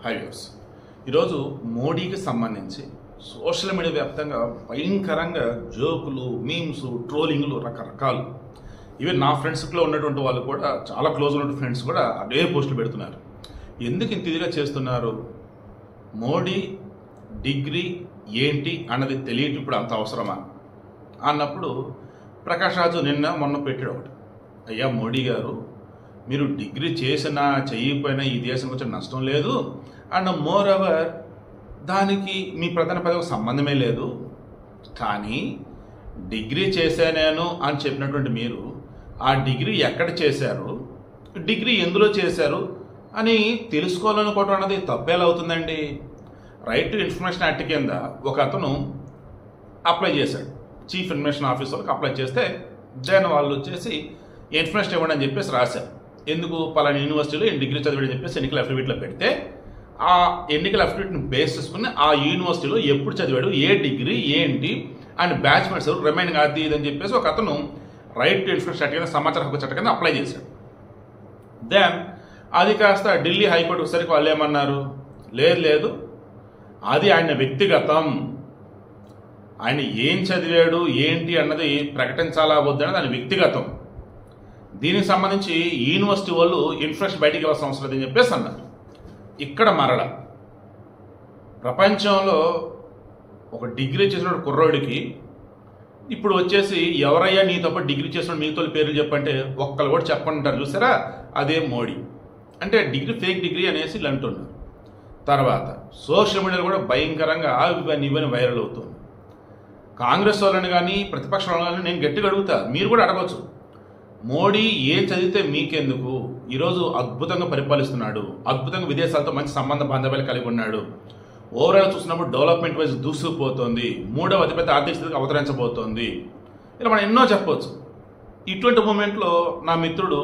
Highways ఈరోజు మోడీకి సంబంధించి సోషల్ మీడియా వ్యాప్తంగా భయంకరంగా జోకులు మీమ్స్ ట్రోలింగ్లు రకరకాలు. ఈవెన్ నా ఫ్రెండ్స్లో ఉన్నటువంటి వాళ్ళు కూడా చాలా క్లోజ్ ఉన్నటువంటి ఫ్రెండ్స్ కూడా అదే పోస్టులు పెడుతున్నారు. ఎందుకు ఇంత ఇదిగా చేస్తున్నారు? మోడీ డిగ్రీ ఏంటి అన్నది తెలియటం ఇప్పుడు అంత అవసరమా అన్నప్పుడు ప్రకాష్ రాజు మొన్న పెట్టాడు ఒకటి. అయ్యా మోడీ గారు, మీరు డిగ్రీ చేసినా చేయకపోయినా ఈ దేశం వచ్చే నష్టం లేదు, అండ్ మోర్ ఓవర్ దానికి మీ ప్రధాన పదవికి సంబంధమే లేదు. కానీ డిగ్రీ చేశానేను అని చెప్పినటువంటి మీరు ఆ డిగ్రీ ఎక్కడ చేశారు, డిగ్రీ ఎందులో చేశారు అని తెలుసుకోవాలనుకోవడం అన్నది తప్పేలా అవుతుందండి? రైట్ టు ఇన్ఫర్మేషన్ యాక్ట్ కింద ఒక అతను అప్లై చేశాడు, చీఫ్ ఇన్ఫర్మేషన్ ఆఫీసర్కి అప్లై చేస్తే దాని వాళ్ళు వచ్చేసి ఇన్ఫర్మేషన్ ఇవ్వండి అని చెప్పేసి రాశారు. ఎందుకు? పలానా యూనివర్సిటీలో డిగ్రీ చదివాడని చెప్పేసి ఎన్నికల అఫిడవిట్లో పెడితే ఆ ఎన్నికల అఫిడవిట్ని బేస్ చేసుకుని ఆ యూనివర్సిటీలో ఎప్పుడు చదివాడు, ఏ డిగ్రీ ఏంటి అండ్ బ్యాచ్మెంట్స్ ఎవరు రిమైనింగ్ అది ఇదని చెప్పేసి ఒక అతను రైట్ టు ఇన్ఫర్మేషన్ యాక్ట్ కింద సమాచార హక్కు చట్టం కింద అప్లై చేశాడు. దెన్ అది కాస్త ఢిల్లీ హైకోర్టు ఒకసారికి వాళ్ళు ఏమన్నారు, లేదు అది ఆయన వ్యక్తిగతం, ఆయన ఏం చదివాడు ఏంటి అన్నది ప్రకటించాలా వద్దని దాని వ్యక్తిగతం, దీనికి సంబంధించి యూనివర్సిటీ వాళ్ళు ఇన్ఫర్మేషన్ బయటికి ఇవ్వాల్సిన అవసరం లేదని చెప్పేసి అన్నారు. ఇక్కడ మరల ప్రపంచంలో ఒక డిగ్రీ చేసిన కుర్రోడికి ఇప్పుడు వచ్చేసి ఎవరయ్యా నీ తప్ప డిగ్రీ చేసిన మీతో పేర్లు చెప్పంటే ఒక్కరు కూడా చెప్పంటారు. చూసారా, అదే మోడీ. అంటే డిగ్రీ ఫేక్ డిగ్రీ అనేసి ఇలా అంటున్నారు. తర్వాత సోషల్ మీడియాలో కూడా భయంకరంగా ఇవన్నీ వైరల్ అవుతుంది. కాంగ్రెస్ వాళ్ళని కానీ ప్రతిపక్ష వాళ్ళని కానీ నేను గట్టిగా అడుగుతా, మీరు కూడా అడగవచ్చు, మోడీ ఏం చదివితే మీకెందుకు? ఈరోజు అద్భుతంగా పరిపాలిస్తున్నాడు, అద్భుతంగా విదేశాలతో మంచి సంబంధ బాంధవ్యాలు కలిగి ఉన్నాడు, ఓవరాల్ చూసినప్పుడు డెవలప్మెంట్ వైజ్ దూసుకుపోతుంది, 3వ అతిపెద్ద ఆర్థిక స్థితికి అవతరించబోతోంది, ఇలా మనం ఎన్నో చెప్పవచ్చు. ఇటువంటి మూమెంట్లో నా మిత్రుడు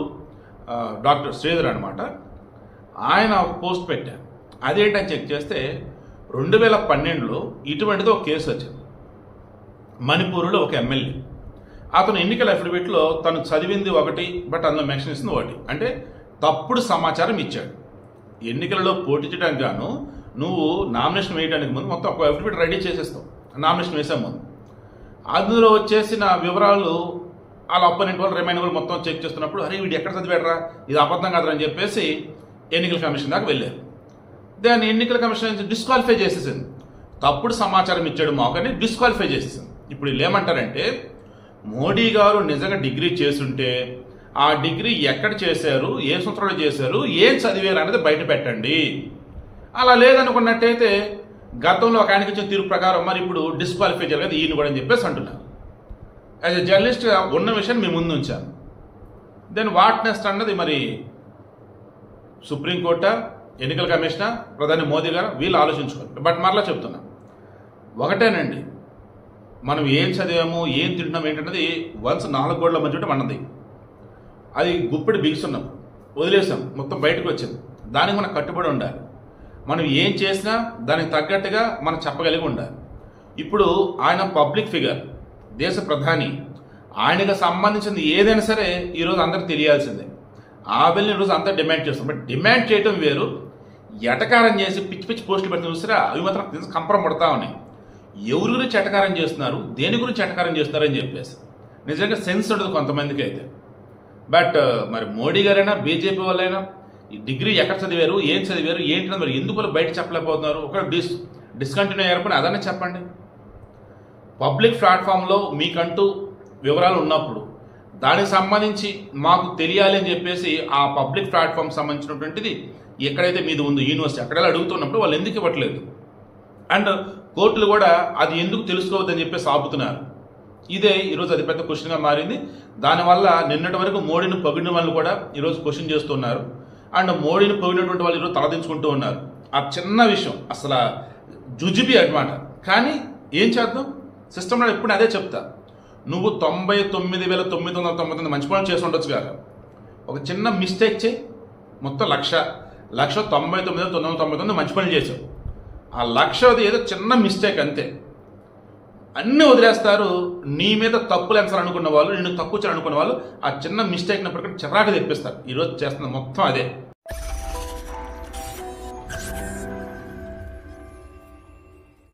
డాక్టర్ శ్రీధర్ అనమాట, ఆయన ఒక పోస్ట్ పెట్టారు. అదేంటని చెక్ చేస్తే 2012లో ఇటువంటిది ఒక కేసు వచ్చింది. మణిపూర్లో ఒక ఎమ్మెల్యే అతను ఎన్నికల అఫిడవిట్లో తను చదివింది ఒకటి, బట్ అందులో మెన్షన్ ఇస్తుంది ఒకటి, అంటే తప్పుడు సమాచారం ఇచ్చాడు. ఎన్నికలలో పోటీ చేయడానికి గాను నువ్వు నామినేషన్ వేయడానికి ముందు మొత్తం ఒక అఫిడవిట్ రెడీ చేసేస్తావు, నామినేషన్ వేసే ముందు. అందులో వచ్చేసిన వివరాలు వాళ్ళ అపోనెంట్ వాళ్ళు రిమైన్ వాళ్ళు మొత్తం చెక్ చేస్తున్నప్పుడు అరే వీడు ఎక్కడ చదివాడరా, ఇది అబద్ధం కాదని చెప్పేసి ఎన్నికల కమిషన్ దాకా వెళ్ళారు. దాన్ని ఎన్నికల కమిషన్ డిస్క్వాలిఫై చేసేసింది. తప్పుడు సమాచారం ఇచ్చాడు మాకని డిస్క్వాలిఫై చేసేసింది. ఇప్పుడు వీళ్ళు ఏమంటారంటే, మోడీ గారు నిజంగా డిగ్రీ చేస్తుంటే ఆ డిగ్రీ ఎక్కడ చేశారు, ఏ సంవత్సరంలో చేశారు, ఏం చదివారు అనేది బయట పెట్టండి. అలా లేదనుకున్నట్టయితే గతంలో ఒక ఆయనకి ఇచ్చిన తీర్పు ప్రకారం మరి ఇప్పుడు డిస్క్వాలిఫై చేయాలి కదా ఈయన కూడా అని చెప్పేసి అంటున్నారు. యాజ్ ఎ జర్నలిస్ట్గా ఉన్న విషయాన్ని మీ ముందు ఉంచాను. దెన్ వాట్ నెక్స్ట్ అన్నది మరి సుప్రీంకోర్టు, ఎన్నికల కమిషనర్, ప్రధాని మోదీ గారు వీళ్ళు ఆలోచించుకోవాలి. బట్ మరలా చెప్తున్నా, ఒకటేనండి, మనం ఏం చదివాము ఏం తింటున్నాం ఏంటన్నది వన్స్ 4 గోడల మధ్య ఉంటే మనది. అది గుప్పిడి బిగుస్తున్నాం, వదిలేసాం, మొత్తం బయటకు వచ్చింది. దానికి మనం కట్టుబడి ఉండాలి. మనం ఏం చేసినా దానికి తగ్గట్టుగా మనం చెప్పగలిగి ఉండాలి. ఇప్పుడు ఆయన పబ్లిక్ ఫిగర్, దేశ ప్రధాని, ఆయనకు సంబంధించింది ఏదైనా సరే ఈరోజు అందరికి తెలియాల్సిందే. ఆ వెళ్ళి ఈరోజు అంతా డిమాండ్ చేస్తాం. బట్ డిమాండ్ చేయడం వేరు, ఎటకారం చేసి పిచ్చి పిచ్చి పోస్టులు పెట్టిన చూసిరా అవి మాత్రం కంపరం పడతా ఉన్నాయి. ఎవరి గురించి ఎటకారం చేస్తున్నారు, దేని గురించి ఎటకారం చేస్తున్నారు అని చెప్పేసి నిజంగా సెన్స్ ఉంటుంది కొంతమందికి అయితే. బట్ మరి మోడీ గారైనా బీజేపీ వాళ్ళైనా ఈ డిగ్రీ ఎక్కడ చదివారు, ఏం చదివారు ఏంటి మరి ఎందుకు బయట చెప్పలేకపోతున్నారు? ఒక డిస్కంటిన్యూ అయ్యారని అదనే చెప్పండి. పబ్లిక్ ప్లాట్ఫామ్లో మీకంటూ వివరాలు ఉన్నప్పుడు దానికి సంబంధించి మాకు తెలియాలి అని చెప్పేసి ఆ పబ్లిక్ ప్లాట్ఫామ్ సంబంధించినటువంటిది ఎక్కడైతే మీది ఉందో యూనివర్సిటీ అక్కడెలా అడుగుతున్నప్పుడు వాళ్ళు ఎందుకు ఇవ్వట్లేదు? అండ్ కోర్టులు కూడా అది ఎందుకు తెలుసుకోవద్దని చెప్పేసి ఆపుతున్నారు. ఇదే ఈరోజు అది పెద్ద క్వశ్చన్గా మారింది. దానివల్ల నిన్నటి వరకు మోడీని పొగిడిన వాళ్ళు కూడా ఈరోజు క్వశ్చన్ చేస్తున్నారు. అండ్ మోడీని పొగిడినటువంటి వాళ్ళు ఈరోజు తలదించుకుంటూ ఉన్నారు. ఆ చిన్న విషయం అసలు జుజిబి అనమాట. కానీ ఏం చేద్దాం, సిస్టంలో ఎప్పుడు అదే చెప్తా, నువ్వు 99,999 మంచి పనులు చేసి ఉండొచ్చు కాక ఒక చిన్న మిస్టేక్ చేయి, మొత్తం 1,99,999 మంచి పనులు చేసావు. ఆ 1,00,000 ఏదో చిన్న మిస్టేక్ అంతే, అన్నీ వదిలేస్తారు. నీ మీద తప్పులు ఎంచాలనుకున్న వాళ్ళు, నిన్ను తక్కువ చేయాలనుకున్న వాళ్ళు ఆ చిన్న మిస్టేక్ని ప్రకారం చిరాకు తెప్పిస్తారు. ఈరోజు చేస్తున్న మొత్తం అదే.